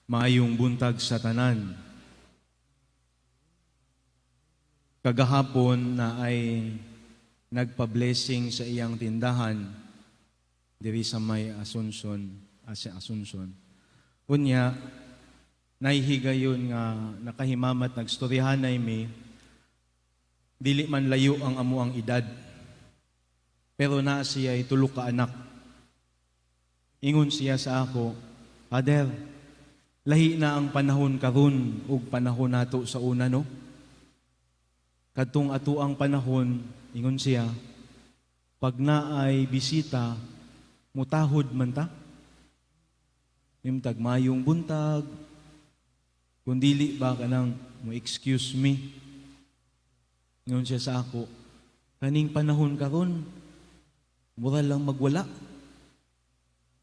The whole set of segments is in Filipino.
Maayong buntag sa tanan. Kagahapon na ay nagpa-blessing sa iyang tindahan diri sa may Asunsyon. Unya, nahihigayon nga nakahimamat nagstoryahanay mi, dili man layo ang amuang edad. Pero na siya ay tulo ka anak. Ingon siya sa ako, Father, lahi na ang panahon karon ug panahon nato sa una, no? Kadtong ato ang panahon, ingon siya, pag naay bisita, mutahod man ta. Nimtag mayong buntag, kung dili ba kanang mo excuse me. Ingon siya sa ako, kaning panahon karon, mura lang magwala.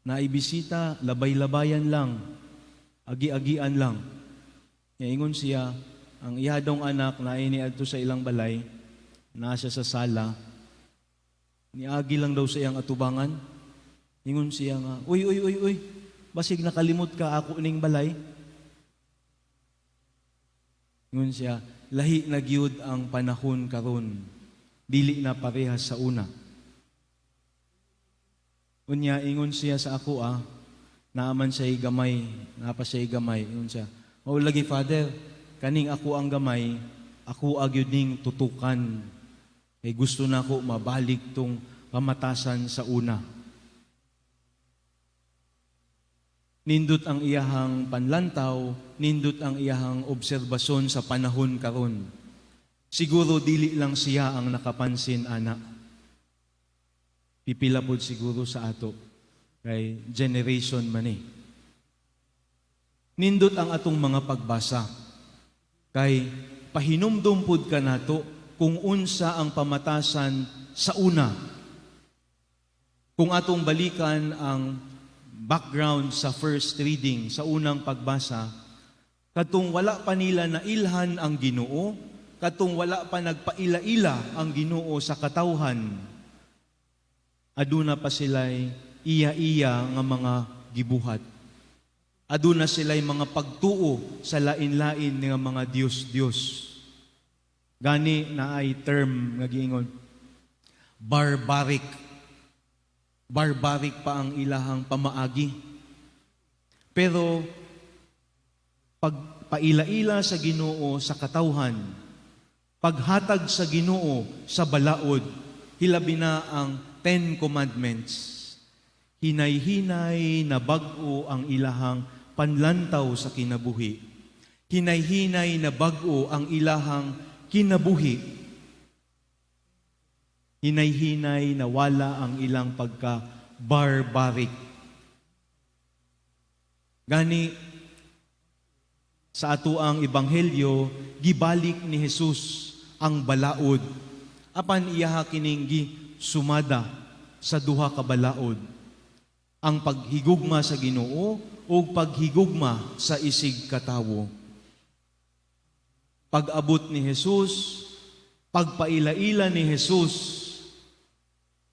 Naay bisita, labay-labayan lang. Agi-agian lang. Ingon siya, ang ihadong anak na iniadto sa ilang balay, nasa sa sala, niagi lang daw sa iyang atubangan. Ingon siya nga, uy, basig nakalimot ka ako ning balay. Ingon siya, lahi na gyud ang panahon karon, dili na parehas sa una. Unya, ingon siya sa ako, naaman siya'y gamay, napa siya'y gamay. Ingon siya, lagi Father, kaning ako ang gamay, ako agyud ning tutukan. Kay gusto na ako mabalik tong pamatasan sa una. Nindot ang iyahang panlantaw, nindot ang iyahang obserbasyon sa panahon karon. Siguro dili lang siya ang nakapansin, anak. Pipila pod siguro sa ato. Kay generation man eh. Nindot ang atong mga pagbasa. Kay pahinumdum pod ka nato kung unsa ang pamatasan sa una. Kung atong balikan ang background sa first reading, sa unang pagbasa, katong wala pa nila nailhan ang Ginoo, katong wala pa nagpaila-ila ang Ginoo sa katawhan, aduna pa sila'y iya-iya nga mga gibuhat. Aduna sila'y mga pagtuo sa lain-lain nga mga Diyos-Diyos. Gani na ay term nga giingon, barbaric. Barbaric pa ang ilahang pamaagi. Pero pagpaila-ila sa Ginoo sa katawhan, paghatag sa Ginoo sa balaod, hilabi na ang 10 Commandments. Hinay-hinay na bag-o ang ilahang panlantaw sa kinabuhi. Hinay-hinay na bag-o ang ilahang kinabuhi. Hinay-hinay na wala ang ilang pagka-barbaric. Gani, sa ato ang ebanghelyo, gibalik ni Jesus ang balaod. Apan iyaha kining sumada sa duha ka balaod. Ang paghigugma sa Ginoo o paghigugma sa isig katawo. Pag-abot ni Jesus, pagpaila-ila ni Jesus,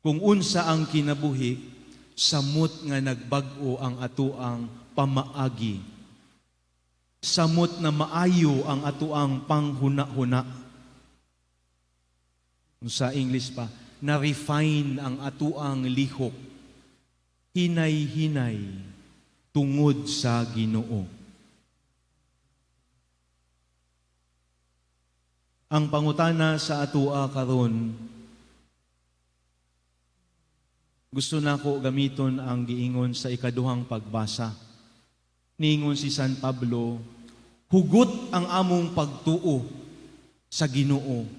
kung unsa ang kinabuhi, samot nga nagbag-o ang atuang pamaagi. Samot na maayo ang atuang panghuna-huna. Sa English pa, na-refine ang atuang lihok. Hinay-hinay tungod sa Ginoo. Ang pangutana sa atua karon, gusto na ko gamiton ang giingon sa ikaduhang pagbasa. Niingon si San Pablo, hugot ang among pagtuo sa Ginoo.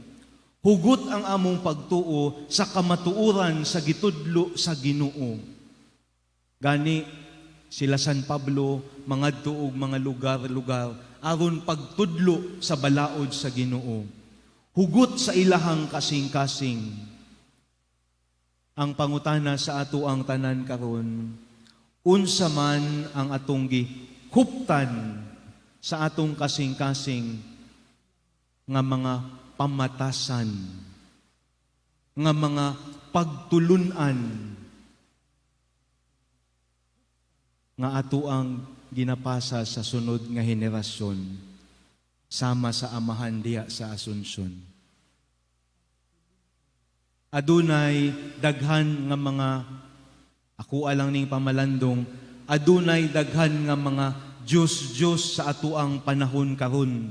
Hugot ang among pagtuo sa kamatuoran sa gitudlo sa Ginoo. Gani, sila San Pablo, mga tuog, mga lugar-lugar, aron pagtudlo sa balaod sa Ginoo. Hugot sa ilahang kasing-kasing. Ang pangutana sa ato ang tanan karon, unsa man ang atong gihuptan sa atong kasing-kasing nga mga pamatasan, nga mga pagtulunan, nga ato ang ginapasa sa sunod nga henerasyon sama sa amahan diha sa Asunsyon. Adunay daghan nga mga ako alang ning pamalandong, adunay daghan nga mga Diyos sa atuang panahon karon.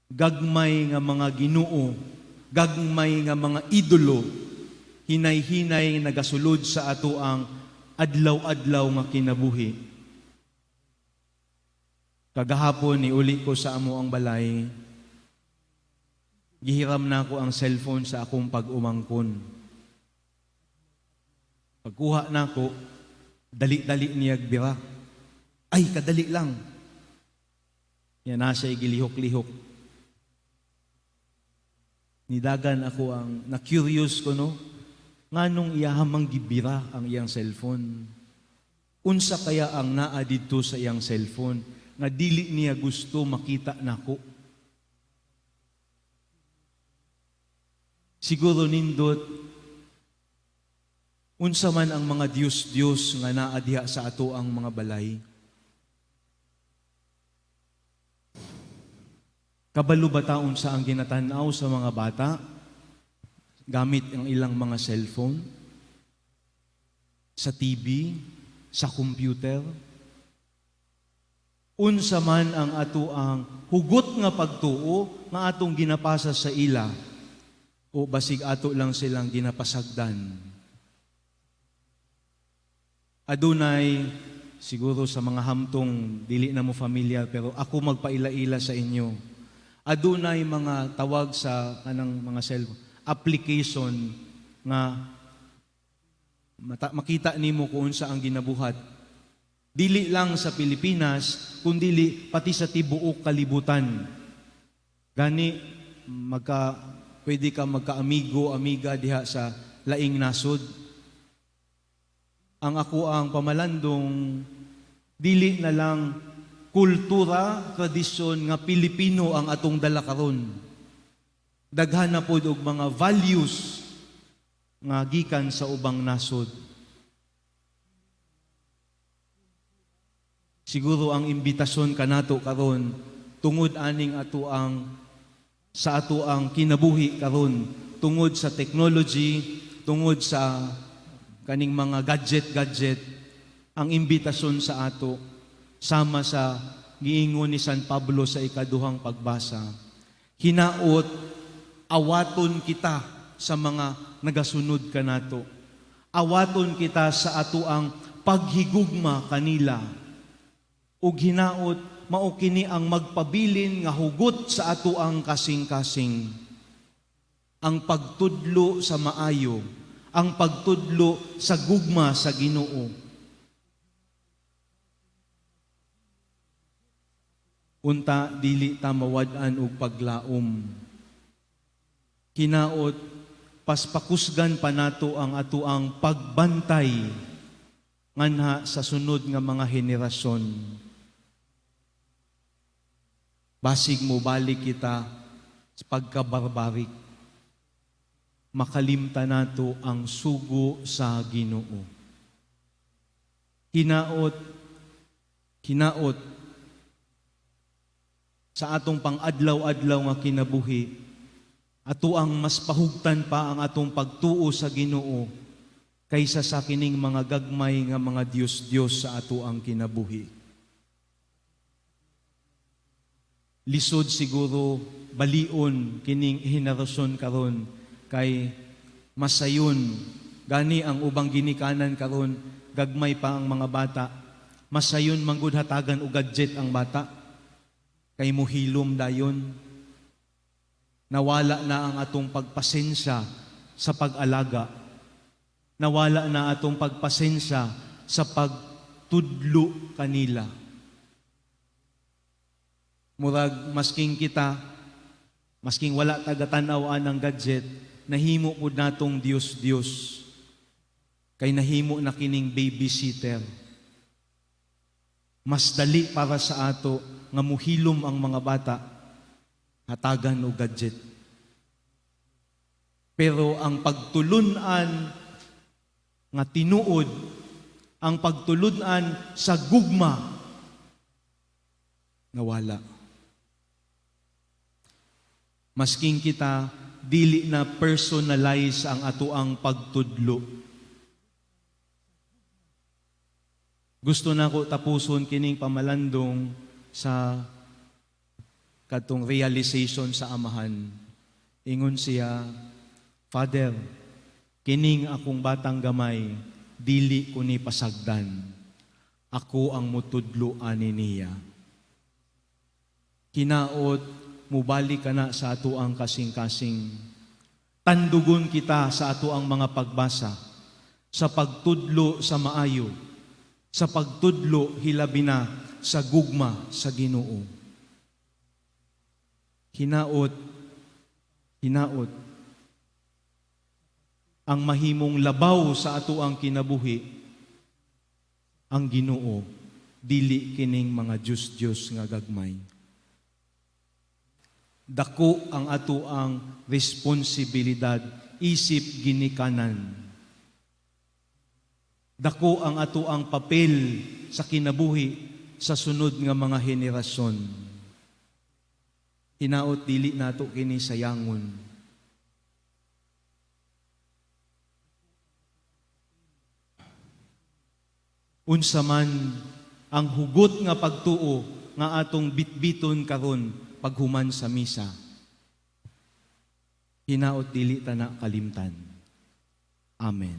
Gagmay nga mga Ginoo, gagmay nga mga idolo, hinay-hinay nagasulod sa atuang adlaw-adlaw nga kinabuhi. Kagahapon niuli ko sa amo ang balay, gihiram na ako ang cellphone sa akong pag-umangkon. Pagkuha na ako, dali-dali niya bira. Ay, kadali lang. Yan na siya gilihok-lihok. Nidagan ako ang, na-curious ko, no? Nganong iyahamang gibira ang iyang cellphone? Unsa kaya ang naa dito sa iyang cellphone? Nga dili niya gusto makita nako. Siguro nindot, unsa man ang mga Diyos nga naa diha sa ato ang mga balay. Kabalo ba taon sa ang ginatanaw sa mga bata gamit ang ilang mga cellphone, sa TV, sa computer? Unsa man ang ato ang hugot nga pagtuo nga atong ginapasa sa ila o basig ato lang silang ginapasagdan? Adunay, siguro sa mga hamtong dili na mo familiar, pero ako magpaila-ila sa inyo. Adunay mga tawag sa kanang mga cellphone, application nga makita nimo kung unsa ang ginabuhat. Dili lang sa Pilipinas, kundi pati sa tibuok kalibutan. Gani, pwede ka magka-amigo, amiga diha sa laing nasod. Ang ako ang pamalandong, dili na lang kultura, tradisyon nga Pilipino ang atong dala karon. Daghan na pod og mga values nga gikan sa ubang nasod. Siguro ang imbitasyon kanato karon tungod aning sa ato ang kinabuhi karon, tungod sa technology, tungod sa kaning mga gadget, ang imbitasyon sa ato, sama sa giingon ni San Pablo sa ikaduhang pagbasa, hinaot, awaton kita sa mga nagasunod kanato. Awaton kita sa ato ang paghigugma kanila. Ug hinaot, mao kini ang magpabilin nga hugot sa ato ang kasing-kasing. Ang pagtudlo sa maayo, ang pagtudlo sa gugma sa Ginoo. Unta dili ta mawad-an og paglaom. Hinaot paspakusgan pa nato ang atuang pagbantay nganha sa sunod nga mga henerasyon. Basig mo balik kita sa pagkabarbarik. Makalimta nato ang sugo sa Ginoo. Hinaot sa atong pang-adlaw-adlaw nga kinabuhi, ato ang mas pahugtan pa ang atong pagtuo sa Ginoo kaysa sa kining mga gagmay nga mga Diyos sa ato ang kinabuhi. Lisod siguro balion kining henerasyon karon kay masayon gani ang ubang ginikanan karon, gagmay pa ang mga bata, masayon manggod hatagan og gadget ang bata kay muhilom dayon. Nawala na ang atong pagpasensya sa pag-alaga. Nawala na atong pagpasensya sa pagtudlo kanila. Murag masking wala taga-tanaw-an ang gadget, nahimo pud natong Dios. Kay nahimo na kining babysitter. Mas dali para sa ato nga muhilom ang mga bata, hatagan o gadget. Pero ang pagtulunan nga tinuod ang pagtuludan sa gugma nawala. Masking kita dili na personalize ang atuang pagtudlo. Gusto na ko tapuson kining pamalandong sa katong realization sa amahan. Ingon siya, Father, kining akong batang gamay, dili ko ni pasagdan. Ako ang mutudlo ani niya. Kinaot, mubalik ka na sa ato ang kasing-kasing. Tandugon kita sa ato ang mga pagbasa, sa pagtudlo sa maayo, sa pagtudlo hilabi na sa gugma sa Ginoo. Hinaot, ang mahimong labaw sa ato ang kinabuhi, ang Ginoo, dili kining mga Diyos nga gagmay. Dako ang ato ang responsibilidad, isip ginikanan. Dako ang ato ang papel sa kinabuhi sa sunod nga mga henerasyon. Hinaot dili nato kini sayangon. Unsa man ang hugot nga pagtuo nga atong bitbiton karon paghuman sa misa. Hinaot dili ta na kalimtan. Amen.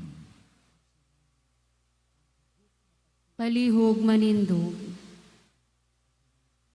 Palihog manindog.